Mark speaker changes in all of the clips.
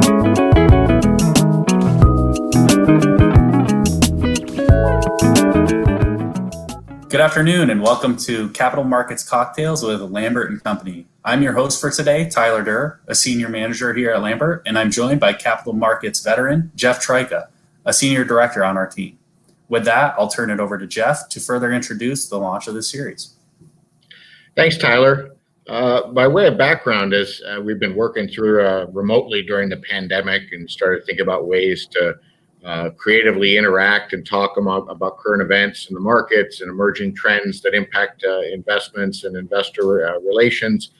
Speaker 1: Good afternoon and welcome to Capital Markets Cocktails with Lambert Company. I'm your host for today, Tyler Deur, a senior manager here at Lambert, and I'm joined by Capital Markets veteran Jeff Tryka, a senior director on our team. With that, I'll turn it over to Jeff to further introduce the launch of the series.
Speaker 2: Thanks, Tyler. By way of background, as we've been working through remotely during the pandemic and started thinking about ways to creatively interact and talk about current events in the markets and emerging trends that impact investments and investor relations.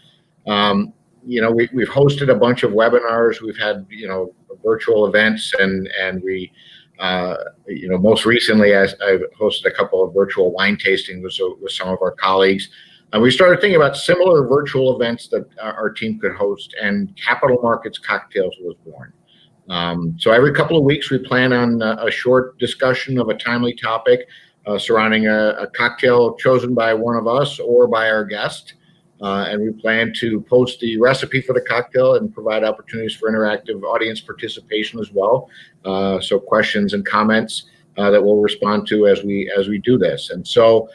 Speaker 2: We've hosted a bunch of webinars. We've had virtual events, and we most recently I've hosted a couple of virtual wine tastings with some of our colleagues. And we started thinking about similar virtual events that our team could host, and Capital Markets Cocktails was born. So every couple of weeks, we plan on a short discussion of a timely topic surrounding a cocktail chosen by one of us or by our guest. And we plan to post the recipe for the cocktail and provide opportunities for interactive audience participation as well. So questions and comments that we'll respond to as we do this. And so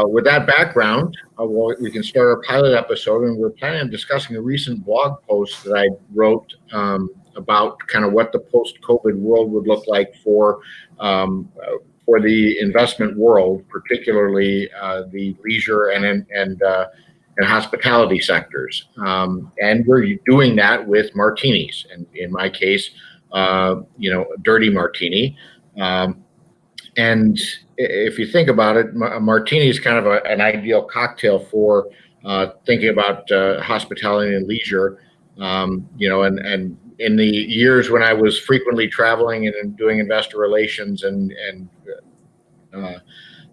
Speaker 2: with that background, we can start our pilot episode, and we're planning on discussing a recent blog post that I wrote about kind of what the post-COVID world would look like for the investment world, particularly the leisure and hospitality sectors. And we're doing that with martinis, and in my case, a dirty martini. And if you think about it, a martini is kind of an ideal cocktail for thinking about hospitality and leisure. And in the years when I was frequently traveling and doing investor relations, and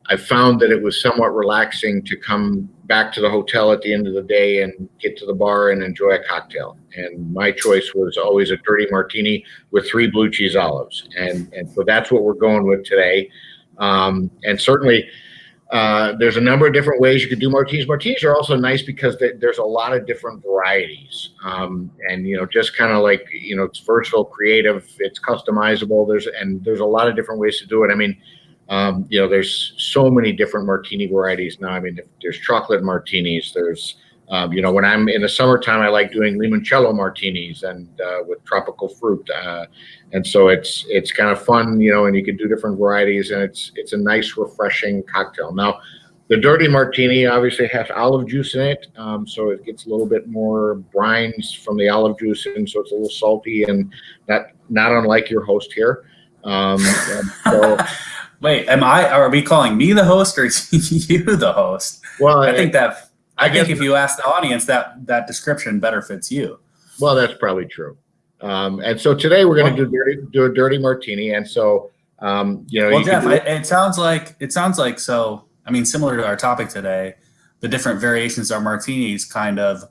Speaker 2: I found that it was somewhat relaxing to come back to the hotel at the end of the day and get to the bar and enjoy a cocktail. And my choice was always a dirty martini with 3 blue cheese olives. And so that's what we're going with today. And certainly, there's a number of different ways you could do martinis. Martinis are also nice because there's a lot of different varieties. And just kind of like, it's versatile, creative, it's customizable. There's a lot of different ways to do it. I mean, there's so many different martini varieties now. I mean, there's chocolate martinis. There's, when I'm in the summertime, I like doing limoncello martinis and with tropical fruit. And so it's kind of fun, and you can do different varieties, and it's a nice, refreshing cocktail. Now, the dirty martini obviously has olive juice in it, so it gets a little bit more brines from the olive juice, and so it's a little salty, and not unlike your host here. So,
Speaker 1: wait, are we calling me the host or you the host?
Speaker 2: Well,
Speaker 1: I think if you ask the audience, that description better fits you.
Speaker 2: Well, that's probably true. And so today we're going to do a dirty martini, and so
Speaker 1: Well, Jeff, it sounds like so. I mean, similar to our topic today, the different variations of martinis kind of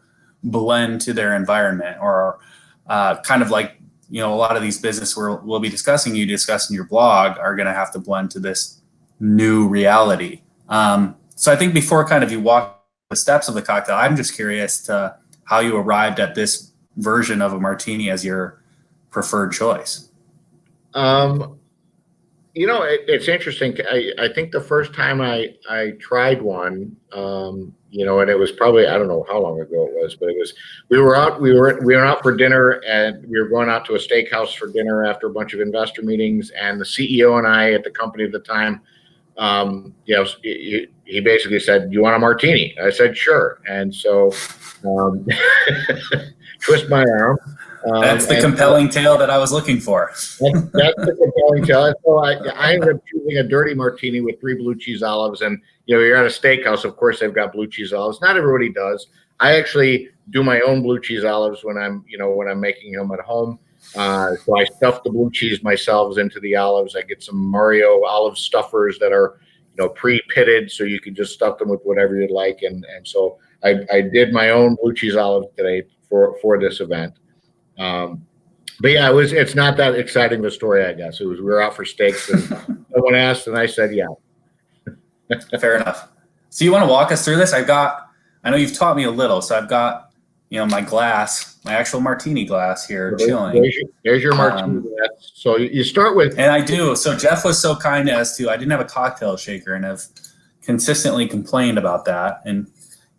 Speaker 1: blend to their environment, or kind of like a lot of these business we'll be discussing, you discuss in your blog, are going to have to blend to this new reality. So I think before kind of you walk the steps of the cocktail, I'm just curious to how you arrived at this version of a martini as your preferred choice.
Speaker 2: It's interesting. I think the first time I tried one, and it was probably, I don't know how long ago it was, but we were out for dinner, and we were going out to a steakhouse for dinner after a bunch of investor meetings, and the CEO and I at the company at the time, he basically said, "You want a martini?" I said, "Sure." And so, twist my arm.
Speaker 1: That's the compelling tale that I was looking for.
Speaker 2: That's the compelling tale. So I ended up choosing a dirty martini with 3 blue cheese olives. And you're at a steakhouse, of course they've got blue cheese olives. Not everybody does. I actually do my own blue cheese olives when I'm making them at home. So I stuff the blue cheese myself into the olives. I get some Mario olive stuffers that are pre-pitted, so you can just stuff them with whatever you'd like. And so I did my own blue cheese olives today for this event. But yeah, it's not that exciting of a story, I guess. We were out for steaks, and someone asked, and I said, yeah.
Speaker 1: Fair enough. So you want to walk us through this? I know you've taught me a little, so I've got, my glass my actual martini glass here,
Speaker 2: So
Speaker 1: chilling.
Speaker 2: there's your martini glass. So you start with.
Speaker 1: And I do. So Jeff was so kind as to, I didn't have a cocktail shaker, and have consistently complained about that. And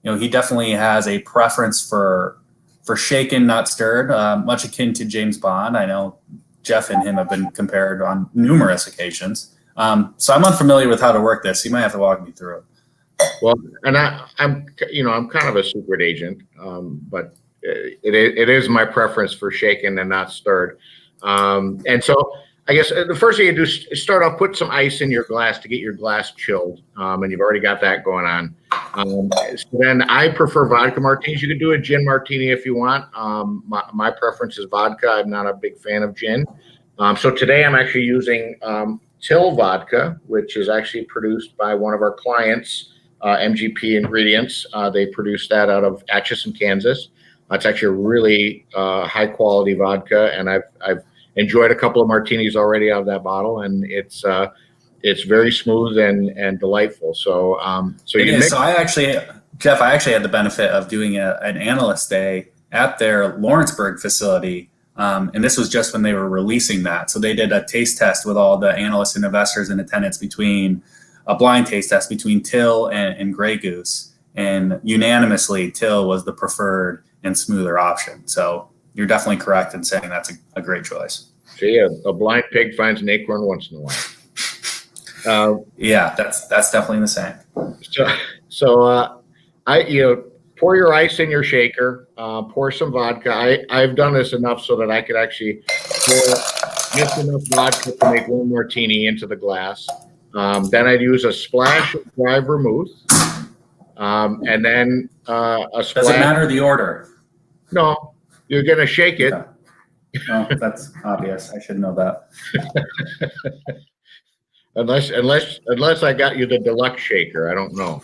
Speaker 1: he definitely has a preference for shaken, not stirred, much akin to James Bond. I know Jeff and him have been compared on numerous occasions. So I'm unfamiliar with how to work this. You might have to walk me through it.
Speaker 2: Well, and I'm kind of a secret agent, but it is my preference for shaken and not stirred. And so I guess the first thing you do is start off, put some ice in your glass to get your glass chilled, and you've already got that going on. So then I prefer vodka martinis. You can do a gin martini if you want. My preference is vodka. I'm not a big fan of gin. So today I'm actually using Till vodka, which is actually produced by one of our clients, MGP Ingredients. They produce that out of Atchison, Kansas. It's actually a really high quality vodka, and I've enjoyed a couple of martinis already out of that bottle, and it's very smooth and delightful. So
Speaker 1: So I actually, Jeff, I actually had the benefit of doing an analyst day at their Lawrenceburg facility. And this was just when they were releasing that. So they did a taste test with all the analysts and investors in attendance, a blind taste test between Till and Grey Goose. And unanimously, Till was the preferred and smoother option. So you're definitely correct in saying that's a great choice.
Speaker 2: See, a blind pig finds an acorn once in a while.
Speaker 1: Yeah, that's definitely the same.
Speaker 2: So pour your ice in your shaker, pour some vodka. I've done this enough so that I could actually pour just enough vodka to make one martini into the glass. Then I'd use a splash of dry vermouth, and then a splash.
Speaker 1: Does it matter the order?
Speaker 2: No, you're going to shake it.
Speaker 1: Okay. No, that's obvious. I should know that.
Speaker 2: Unless I got you the deluxe shaker, I don't know.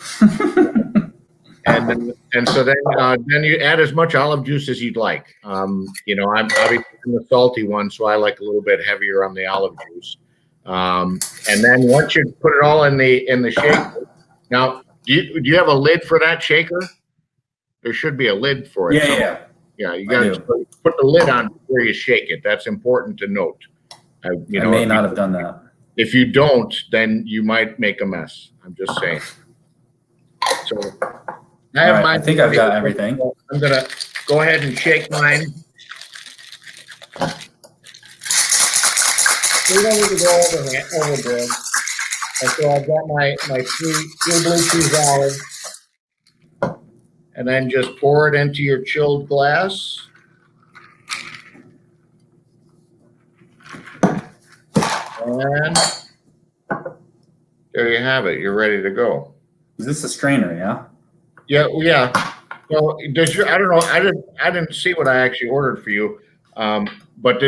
Speaker 2: And so then you add as much olive juice as you'd like. I'm obviously the salty one, so I like a little bit heavier on the olive juice. And then once you put it all in the shaker, now do you have a lid for that shaker? There should be a lid for it. Yeah. You got to put the lid on before you shake it. That's important to note.
Speaker 1: I may not have done that.
Speaker 2: If you don't, then you might make a mess. I'm just saying. So
Speaker 1: I think I've got everything.
Speaker 2: I'm gonna go ahead and shake mine. We don't need to go overboard. And so I've got my three blue cheese olives. And then just pour it into your chilled glass. And there you have it. You're ready to go.
Speaker 1: Is this a strainer? Yeah.
Speaker 2: Yeah. Well, I don't know. I didn't see what I actually ordered for you, but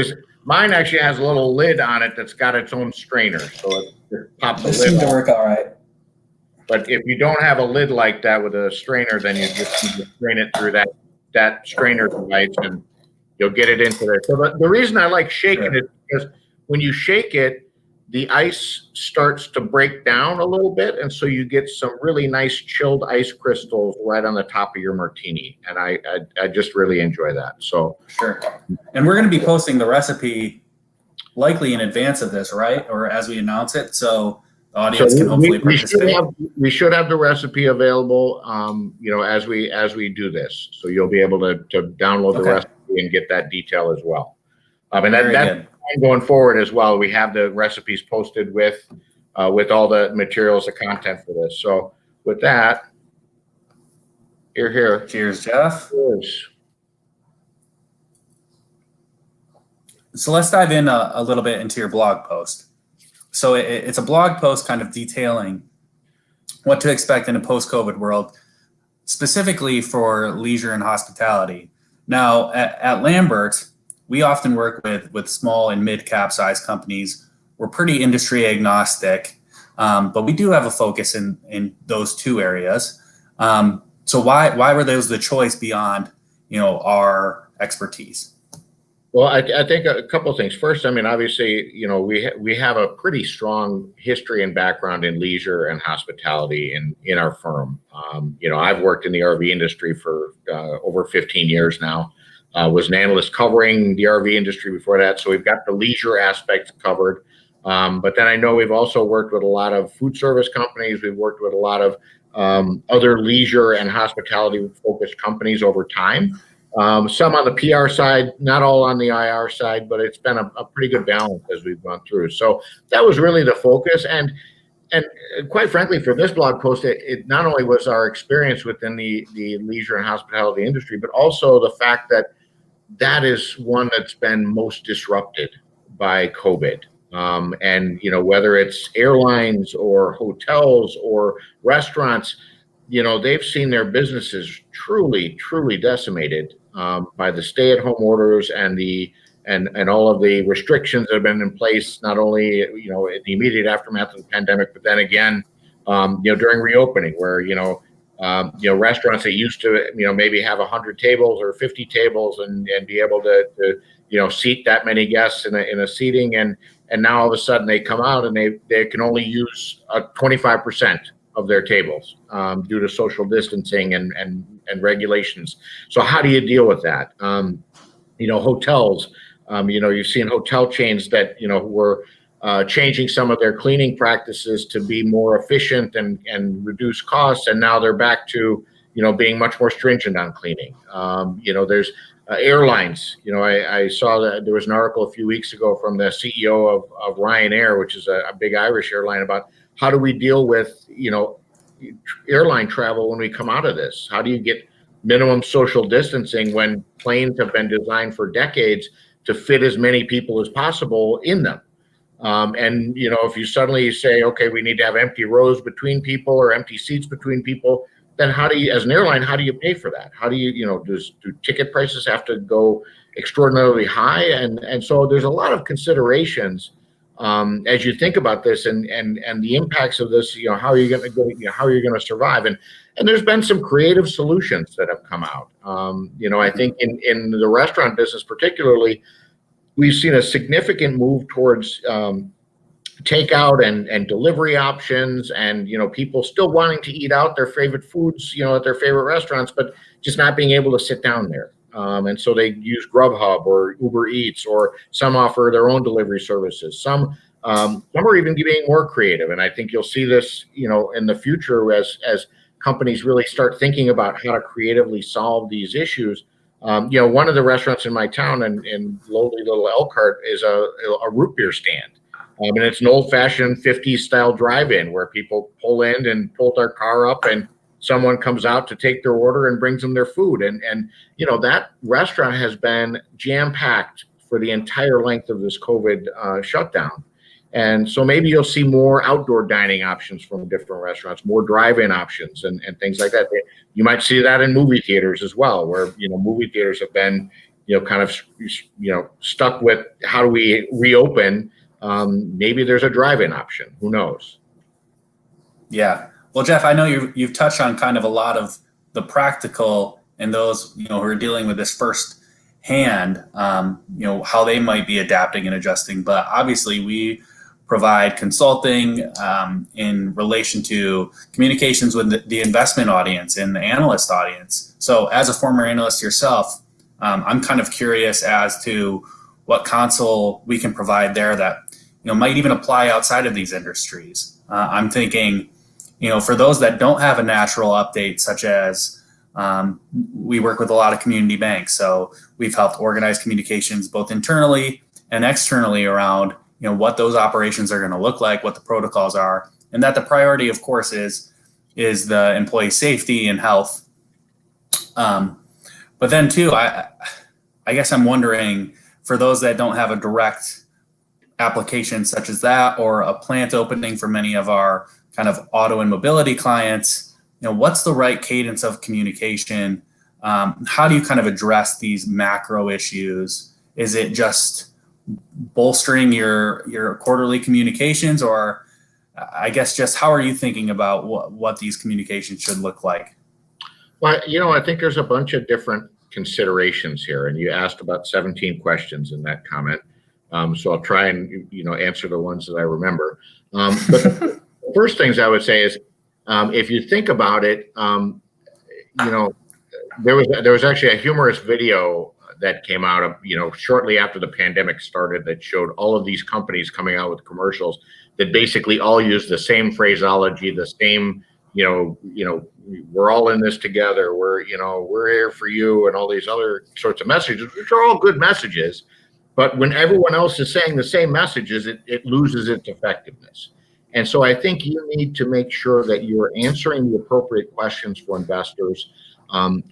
Speaker 2: mine actually has a little lid on it that's got its own strainer, so it pops the lid.
Speaker 1: This seemed to work all right.
Speaker 2: But if you don't have a lid like that with a strainer, then you just need to strain it through that strainer device, and you'll get it into there. So the reason I like shaking it is because when you shake it, the ice starts to break down a little bit, and so you get some really nice chilled ice crystals right on the top of your martini, and I just really enjoy that. So
Speaker 1: sure. And we're going to be posting the recipe likely in advance of this, right? Or as we announce it, so the audience can hopefully participate.
Speaker 2: We should have the recipe available, as we do this. So you'll be able to download the recipe and get that detail as well. And that's going forward as well. We have the recipes posted with all the materials, the content for this. So with that, here.
Speaker 1: Cheers, Jeff.
Speaker 2: Cheers.
Speaker 1: So let's dive in a little bit into your blog post. So it's a blog post kind of detailing what to expect in a post-COVID world, specifically for leisure and hospitality. Now, at Lambert, we often work with small and mid-cap size companies. We're pretty industry agnostic, but we do have a focus in those two areas. So why were those the choice beyond our expertise?
Speaker 2: Well, I think a couple of things. First, I mean, obviously, we have a pretty strong history and background in leisure and hospitality in our firm. I've worked in the RV industry for over 15 years now. was an analyst covering the RV industry before that. So we've got the leisure aspect covered. But then I know we've also worked with a lot of food service companies. We've worked with a lot of other leisure and hospitality focused companies over time. Some on the PR side, not all on the IR side, but it's been a pretty good balance as we've gone through. So that was really the focus. And quite frankly, for this blog post, it not only was our experience within the leisure and hospitality industry, but also the fact that that is one that's been most disrupted by COVID. And, whether it's airlines or hotels or restaurants, they've seen their businesses truly, truly decimated by the stay-at-home orders and all of the restrictions that have been in place, not only, in the immediate aftermath of the pandemic, but then again, during reopening where, restaurants that used to, maybe have 100 tables or 50 tables and be able to seat that many guests in a seating. And now all of a sudden they come out and they can only use 25% of their tables due to social distancing and regulations. So how do you deal with that? Hotels, you've seen hotel chains that, were changing some of their cleaning practices to be more efficient and reduce costs. And now they're back to, being much more stringent on cleaning. There's airlines. I saw that there was an article a few weeks ago from the CEO of Ryanair, which is a big Irish airline, about how do we deal with, airline travel when we come out of this? How do you get minimum social distancing when planes have been designed for decades to fit as many people as possible in them? And, if you suddenly say, okay, we need to have empty rows between people or empty seats between people, then how do you, as an airline, how do you pay for that? How do you, do ticket prices have to go extraordinarily high? And so there's a lot of considerations as you think about this and the impacts of this. How are you going to go? How are you going to survive? And there's been some creative solutions that have come out. I think in the restaurant business particularly, we've seen a significant move towards takeout and delivery options, and people still wanting to eat out their favorite foods, at their favorite restaurants, but just not being able to sit down there. And so they use Grubhub or Uber Eats, or some offer their own delivery services. Some are even getting more creative, and I think you'll see this, in the future as companies really start thinking about how to creatively solve these issues. One of the restaurants in my town in lowly little Elkhart is a root beer stand. And it's an old-fashioned 50s style drive-in where people pull in and pull their car up, and someone comes out to take their order and brings them their food. And that restaurant has been jam-packed for the entire length of this COVID shutdown. And so maybe you'll see more outdoor dining options from different restaurants, more drive-in options and things like that. You might see that in movie theaters as well, where, movie theaters have been, kind of, stuck with how do we reopen? Maybe there's a drive-in option. Who knows? Yeah.
Speaker 1: Well, Jeff, I know you've touched on kind of a lot of the practical and those, who are dealing with this firsthand, how they might be adapting and adjusting. But obviously we provide consulting in relation to communications with the investment audience and the analyst audience. So as a former analyst yourself, I'm kind of curious as to what counsel we can provide there that, might even apply outside of these industries. I'm thinking, for those that don't have a natural update, such as we work with a lot of community banks. So we've helped organize communications both internally and externally around, what those operations are going to look like, what the protocols are, and that the priority, of course, is the employee safety and health. But then too, I guess I'm wondering, for those that don't have a direct application such as that, or a plant opening for many of our kind of auto and mobility clients, what's the right cadence of communication? How do you kind of address these macro issues? Is it just bolstering your quarterly communications, or I guess just how are you thinking about what these communications should look like?
Speaker 2: Well, I think there's a bunch of different considerations here, and you asked about 17 questions in that comment. So I'll try and, answer the ones that I remember. But the first things I would say is, if you think about it, there was actually a humorous video that came out of, shortly after the pandemic started, that showed all of these companies coming out with commercials that basically all use the same phraseology, the same, we're all in this together. We're here for you, and all these other sorts of messages, which are all good messages. But when everyone else is saying the same messages, it loses its effectiveness. And so I think you need to make sure that you're answering the appropriate questions for investors,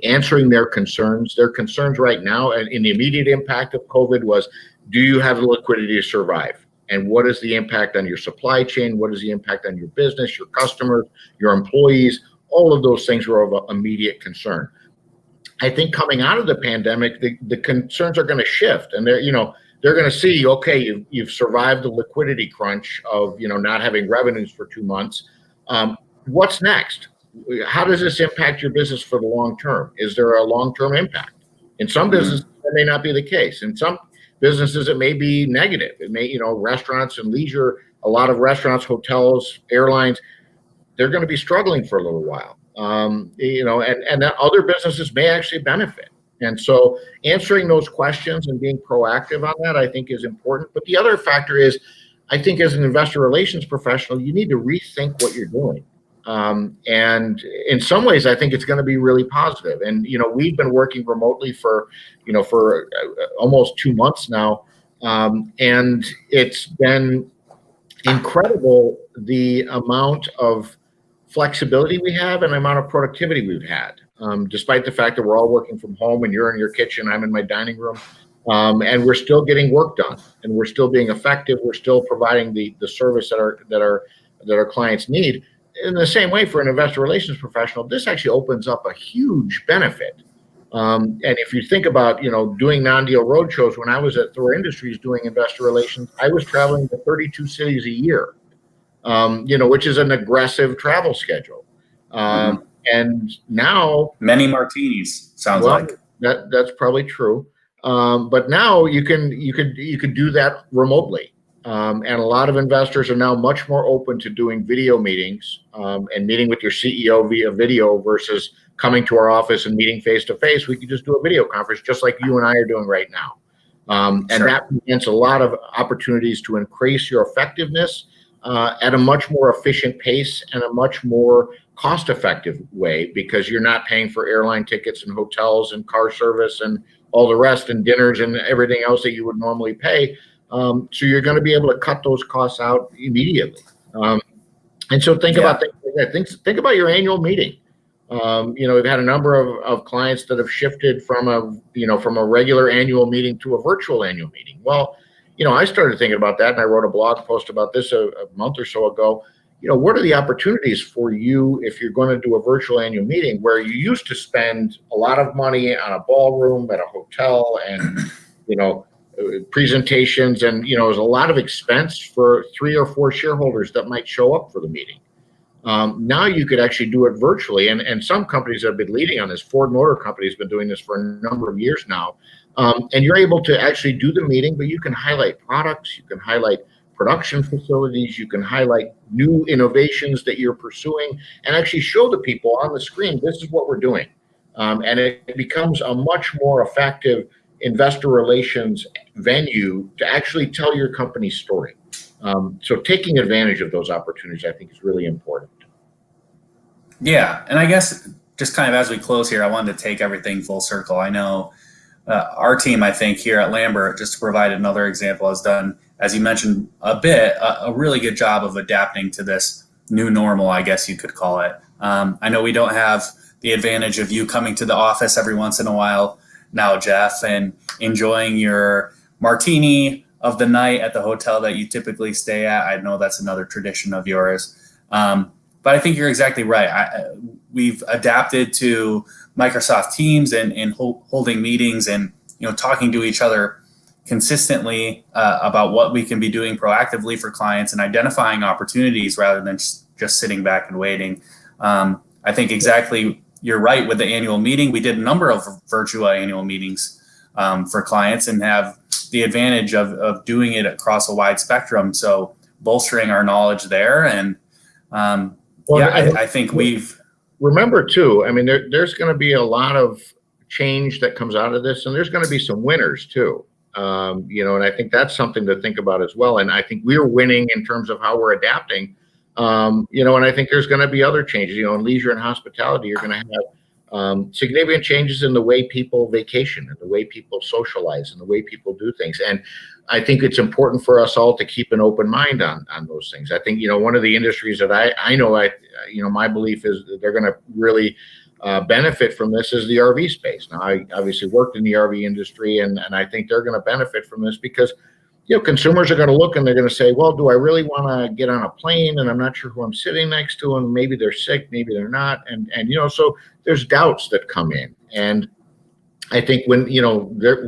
Speaker 2: answering their concerns. Their concerns right now, and in the immediate impact of COVID, was, do you have the liquidity to survive? And what is the impact on your supply chain? What is the impact on your business, your customers, your employees? All of those things were of immediate concern. I think coming out of the pandemic, the concerns are going to shift, and they're going to see, okay, you've survived the liquidity crunch of not having revenues for 2 months. What's next? How does this impact your business for the long term? Is there a long-term impact? In some businesses, that may not be the case. In some businesses, it may be negative. It may, restaurants and leisure, a lot of restaurants, hotels, airlines, they're going to be struggling for a little while. And that other businesses may actually benefit. And so answering those questions and being proactive on that, I think, is important. But the other factor is, I think as an investor relations professional, you need to rethink what you're doing. And in some ways, I think it's going to be really positive. And, we've been working remotely for almost 2 months now. And it's been incredible, the amount of flexibility we have and the amount of productivity we've had, despite the fact that we're all working from home, and you're in your kitchen, I'm in my dining room, and we're still getting work done, and we're still being effective. We're still providing the service that our clients need. In the same way, for an investor relations professional, this actually opens up a huge benefit. And if you think about, doing non-deal roadshows, when I was at Deur Industries doing investor relations, I was traveling to 32 cities a year, which is an aggressive travel schedule. And now,
Speaker 1: many martinis, sounds like.
Speaker 2: That's probably true. But now you can do that remotely. And a lot of investors are now much more open to doing video meetings, and meeting with your CEO via video versus coming to our office and meeting face to face. We can just do a video conference, just like you and I are doing right now. And that presents a lot of opportunities to increase your effectiveness at a much more efficient pace and a much more cost-effective way, because you're not paying for airline tickets and hotels and car service and all the rest, and dinners and everything else that you would normally pay. So you're going to be able to cut those costs out immediately. And so think about things like that. Think about your annual meeting. We've had a number of clients that have shifted from a regular annual meeting to a virtual annual meeting. Well, I started thinking about that, and I wrote a blog post about this a month or so ago. What are the opportunities for you if you're going to do a virtual annual meeting, where you used to spend a lot of money on a ballroom at a hotel and, presentations, and, there's a lot of expense for 3 or 4 shareholders that might show up for the meeting. Now you could actually do it virtually, and some companies have been leading on this. Ford Motor Company has been doing this for a number of years now. And you're able to actually do the meeting, but you can highlight products, you can highlight production facilities, you can highlight new innovations that you're pursuing, and actually show the people on the screen, this is what we're doing. And it becomes a much more effective investor relations venue to actually tell your company's story. So taking advantage of those opportunities, I think, is really important.
Speaker 1: Yeah, and I guess just kind of as we close here, I wanted to take everything full circle. I know our team, I think, here at Lambert, just to provide another example, has done, as you mentioned a really good job of adapting to this new normal, I guess you could call it. I know we don't have the advantage of you coming to the office every once in a while now, Jeff, and enjoying your martini of the night at the hotel that you typically stay at. I know that's another tradition of yours. But I think you're exactly right. We've adapted to Microsoft Teams and holding meetings and talking to each other consistently about what we can be doing proactively for clients and identifying opportunities rather than just sitting back and waiting. I think exactly you're right with the annual meeting. We did a number of virtual annual meetings for clients and have the advantage of doing it across a wide spectrum. So bolstering our knowledge there. And I think we've...
Speaker 2: Remember too, I mean, there's going to be a lot of change that comes out of this, and there's going to be some winners too. And I think that's something to think about as well. And I think we're winning in terms of how we're adapting. And I think there's going to be other changes. In leisure and hospitality, you're going to have significant changes in the way people vacation and the way people socialize and the way people do things. And I think it's important for us all to keep an open mind on those things. I think, one of the industries that I know, my belief is that they're going to really benefit from this is the RV space. Now, I obviously worked in the RV industry, and I think they're going to benefit from this because, consumers are going to look and they're going to say, well, do I really want to get on a plane? And I'm not sure who I'm sitting next to, and maybe they're sick, maybe they're not. And so there's doubts that come in. And I think when,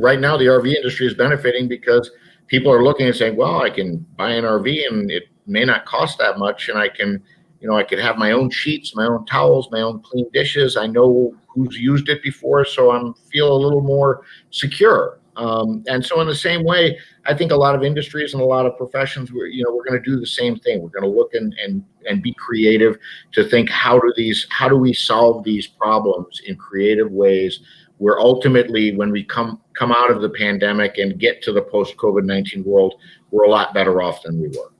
Speaker 2: right now the RV industry is benefiting because people are looking and saying, well, I can buy an RV and it may not cost that much. And I can, I could have my own sheets, my own towels, my own clean dishes. I know who's used it before, so I feel a little more secure. And so in the same way, I think a lot of industries and a lot of professions, we're going to do the same thing. We're going to look and be creative to think, how do we solve these problems in creative ways where ultimately when we come out of the pandemic and get to the post-COVID-19 world, we're a lot better off than we were.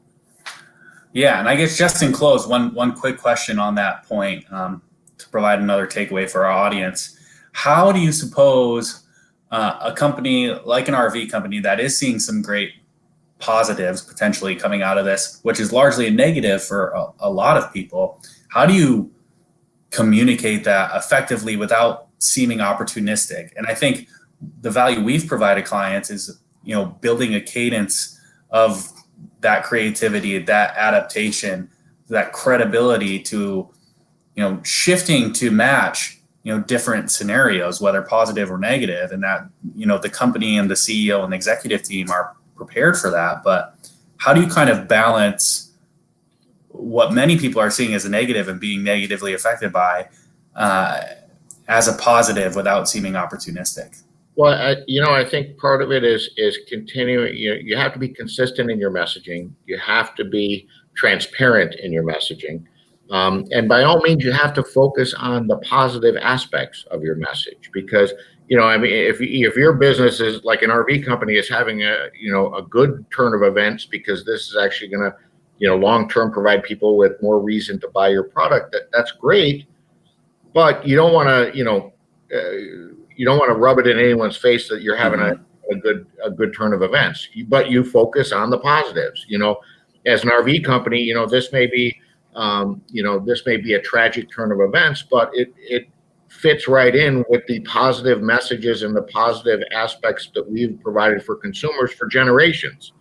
Speaker 1: Yeah, and I guess just in close, one quick question on that point to provide another takeaway for our audience. How do you suppose a company like an RV company that is seeing some great positives potentially coming out of this, which is largely a negative for a lot of people, how do you communicate that effectively without seeming opportunistic? And I think the value we've provided clients is, building a cadence of that creativity, that adaptation, that credibility to, shifting to match, different scenarios, whether positive or negative, and that, the company and the CEO and the executive team are prepared for that. But how do you kind of balance what many people are seeing as a negative and being negatively affected by as a positive without seeming opportunistic?
Speaker 2: Well, I think part of it is continuing. You have to be consistent in your messaging. You have to be transparent in your messaging. And by all means, you have to focus on the positive aspects of your message because, if your business is like an RV company is having a good turn of events because this is actually going to, long-term provide people with more reason to buy your product, that's great. But you don't want to rub it in anyone's face that you're having a good turn of events, but you focus on the positives. As an RV company, this may be a tragic turn of events, but it fits right in with the positive messages and the positive aspects that we've provided for consumers for generations.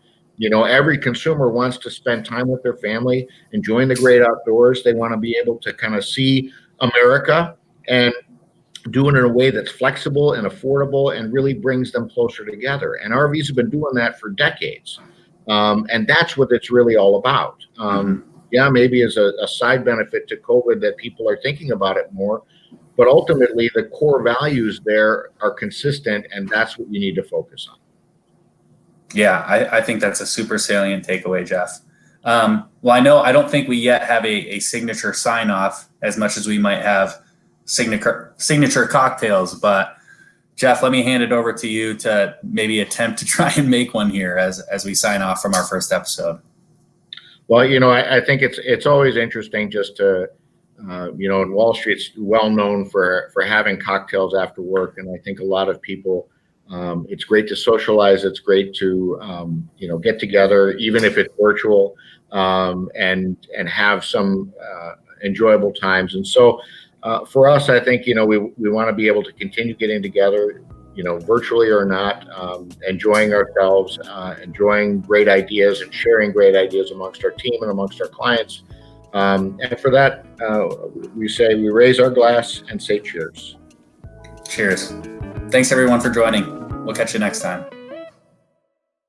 Speaker 2: Every consumer wants to spend time with their family, enjoying the great outdoors. They want to be able to kind of see America and do it in a way that's flexible and affordable and really brings them closer together. And RVs have been doing that for decades. And that's what it's really all about. Yeah, maybe as a side benefit to COVID that people are thinking about it more, but ultimately the core values there are consistent, and that's what you need to focus on.
Speaker 1: Yeah, I think that's a super salient takeaway, Jeff. Well, I don't think we yet have a signature sign off as much as we might have signature cocktails, but Jeff, let me hand it over to you to maybe attempt to try and make one here as we sign off from our first episode.
Speaker 2: Well, I think it's always interesting just to, in Wall Street's well known for having cocktails after work. And I think a lot of people, it's great to socialize. It's great to, get together, even if it's virtual, and have some enjoyable times. And so for us, I think, we want to be able to continue getting together, virtually or not, enjoying ourselves, enjoying great ideas and sharing great ideas amongst our team and amongst our clients. And for that, we raise our glass and say cheers.
Speaker 1: Cheers. Thanks everyone for joining. We'll catch you next time.